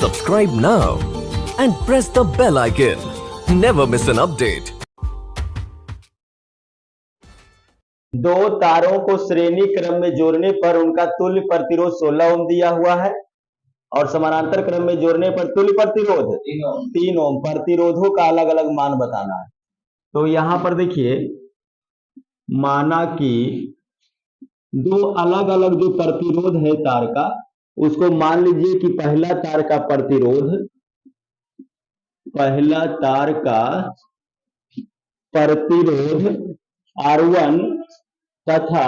Subscribe now and press the bell icon. Never miss an update. दो तारों को श्रेणी क्रम में जोड़ने पर उनका तुल्य प्रतिरोध 16 ओम दिया हुआ है और समानांतर क्रम में जोड़ने पर तुल्य प्रतिरोध 3 ओम। प्रतिरोधों का अलग अलग मान बताना है। तो यहां पर देखिए, माना कि दो अलग अलग जो प्रतिरोध है तार का, उसको मान लीजिए कि पहला तार का प्रतिरोध R1 तथा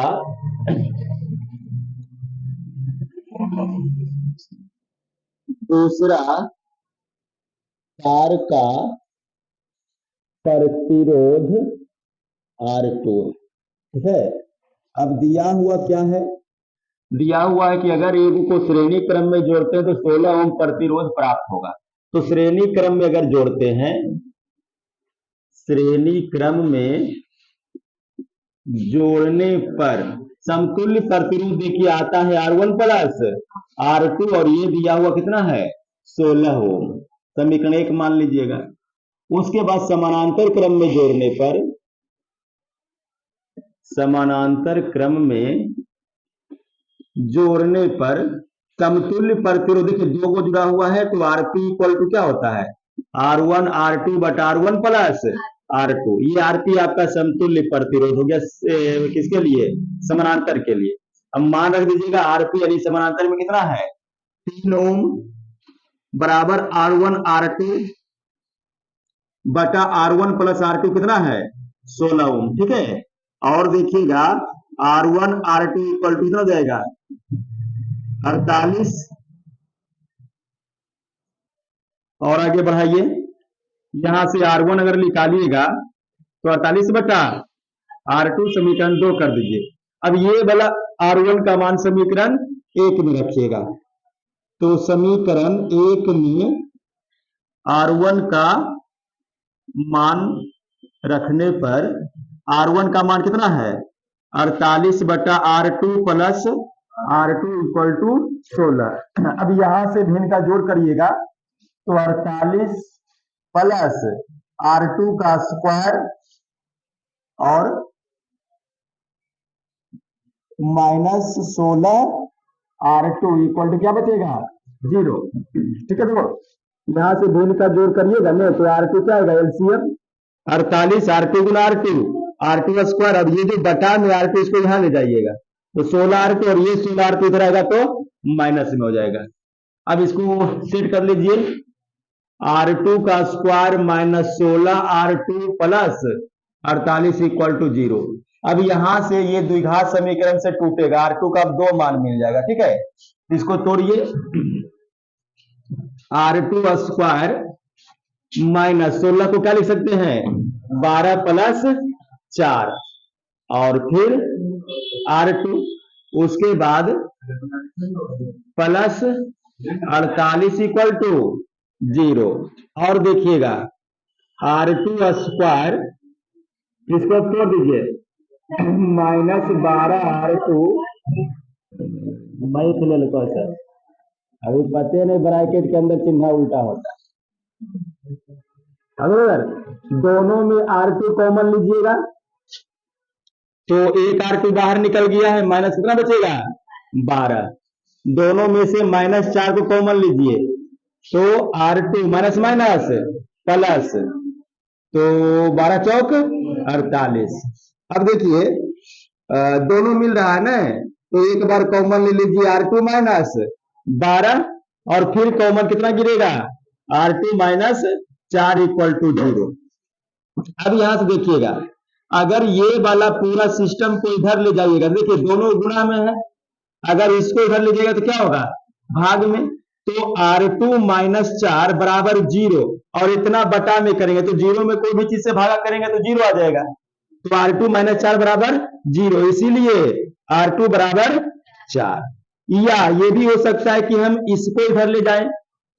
दूसरा तार का प्रतिरोध R2। ठीक है। अब दिया हुआ क्या है? दिया हुआ है कि अगर एक को श्रेणी क्रम में जोड़ते हैं तो 16 ओम प्रतिरोध प्राप्त होगा। तो श्रेणी क्रम में अगर जोड़ते हैं, श्रेणी क्रम में जोड़ने पर समतुल्य प्रतिरोध देखिए आता है R1 प्लस R2 और ये दिया हुआ कितना है? 16 ओम। समीकरण 1 मान लीजिएगा। उसके बाद समानांतर क्रम में जोड़ने पर, समानांतर क्रम में जोड़ने पर समतुल्य प्रतिरोध देखिए दो को जुड़ा हुआ है तो Rp इक्वल टू क्या होता है? R1 R2 बटा R1 प्लस R2। ये Rp आपका समतुल्य प्रतिरोध हो गया। किसके लिए? समानांतर के लिए। अब मान रख दीजिएगा Rp यानी समानांतर में कितना है? 3 ओम बराबर R1 R2 बटा R1 प्लस R2 कितना है? 16 ओम। ठीक है। और देखिएगा R1 R2 इक्वल टू कितना जाएगा? 48। और आगे बढ़ाइए, यहां से R1 अगर निकालिएगा तो 48 बटा R2 समीकरण 2 कर दीजिए। अब ये वाला R1 का मान समीकरण 1 में रखिएगा। तो समीकरण 1 में R1 का मान रखने पर R1 का मान कितना है? 48 बटा R2 plus R2 equal to 16। अब यहां से भिन्न का जोड़ करिएगा तो 48 प्लस R2 का स्क्वायर और माइनस 16 R2 इक्वल टू क्या बचेगा? 0। ठीक है। देखो यहां से भिन्न का जोड़ करिएगा नहीं तो R2 क्या आएगा? एलसीएम 48 R2 गुना R2 स्क्वायर। अब ये जो बटा में R2 इसको यहां ले जाइएगा तो 16 R2 और ये 16 R2 इधर आएगा तो माइनस में हो जाएगा। अब इसको सेट कर लीजिए, R2 का square minus 16 R2 plus 48 equal to 0। अब यहां से ये द्विघात समीकरण से टूटेगा, R2 का अब 2 मान मिल जाएगा। ठीक है। इसको तोड़िए, R2 स्क्वायर माइनस 16 को क्या लिख सकते हैं? 12 प्लस 4 और फिर R2, उसके बाद प्लस 48 इक्वल टू 0। और देखिएगा R2 स्क्वायर, इसको तोड़ दीजिए, माइनस 12 R2 मैं ले लो सर, अभी पते नहीं ब्रैकेट के अंदर चिन्ह उल्टा होता है। अगर दोनों में R2 कॉमन लीजिएगा तो एक R2 बाहर निकल गया है, माइनस कितना बचेगा? 12। दोनों में से माइनस 4 को कॉमन लीजिए तो R2 माइनस माइनस प्लस, तो 12 चौक 48। अब देखिए दोनों मिल रहा है ना, तो एक बार कॉमन ले लीजिए R2 माइनस 12 और फिर कॉमन कितना गिरेगा? R2 minus 4 equal to 0। अब यहां से देखिएगा, अगर ये वाला पूरा सिस्टम को इधर ले जाइएगा, देखिए दोनों गुणा में है, अगर इसको इधर ले जाइएगा तो क्या होगा? भाग में। तो R2 माइनस 4 बराबर 0 और इतना बटा में करेंगे तो 0 में कोई भी चीज से भागा करेंगे तो 0 आ जाएगा। तो R2 माइनस 4 बराबर 0, इसीलिए R2 बराबर 4। या ये भी हो सकता है कि हम इसको इधर ले जाएं,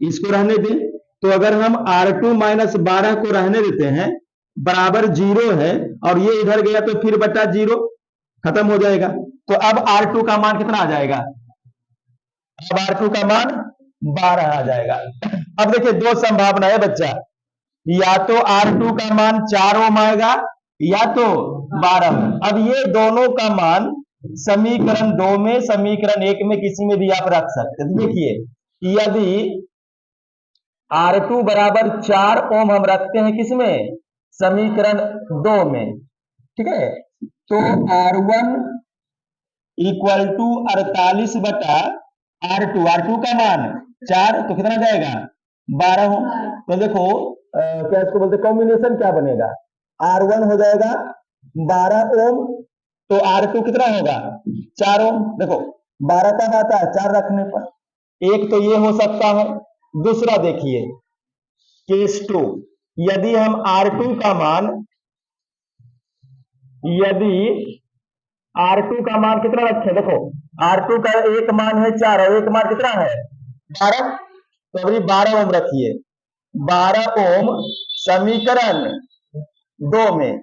इसको रहने दें। तो अगर हम R2 माइनस 12 को रहने देते हैं, बराबर 0 है और ये इधर गया तो फिर बटा 0 खत्म हो जाएगा। तो अब R2 का मान कितना आ जाएगा? अब R2 का मान 12 आ जाएगा। अब देखिए दो संभावना है बच्चा, या तो R2 का मान 4 ओम आएगा या तो 12 ओम। अब ये दोनों का मान समीकरण 2 में, समीकरण 1 में, किसी में भी आप रख सकते हैं। देखिए यदि R2 बराबर 4 ओम हम रखते हैं किसमें, समीकरण 2 में, ठीक है, तो R1 इक्वल टू 48 बटा R2 का मान 4, तो कितना जाएगा 12 ओम। तो देखो क्या इसको बोलते, कॉम्बिनेशन क्या बनेगा, R1 हो जाएगा 12 ओम, तो R2 कितना होगा 4 ओम। देखो 12 कब आता है, 4 रखने पर। एक तो ये हो सकता है। दूसरा देखिए केस 2, यदि हम R2 का मान, यदि R2 का मान कितना रखे, देखो R2 का एक मान है 4 और एक मान कितना है 12, तो अभी 12 ओम रखिए, 12 ओम समीकरण 2 में,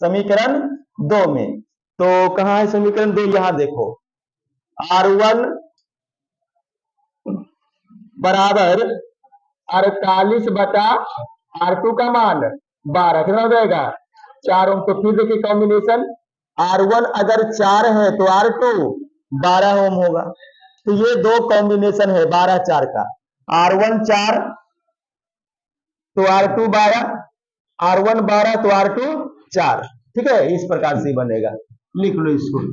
समीकरण 2 में, तो कहां है समीकरण 2, यहां देखो R1 बराबर 48 बटा R2 का मान 12, कितना हो जाएगा 4 ओम। तो फिर देखिए कॉम्बिनेशन, R1 अगर 4 है तो R2 12 ओम होगा। तो ये दो कॉम्बिनेशन है 12 4 का, R1 4 तो R2 12, R1 12 तो R2 4, ठीक है, इस प्रकार से बनेगा। लिख लो इसको।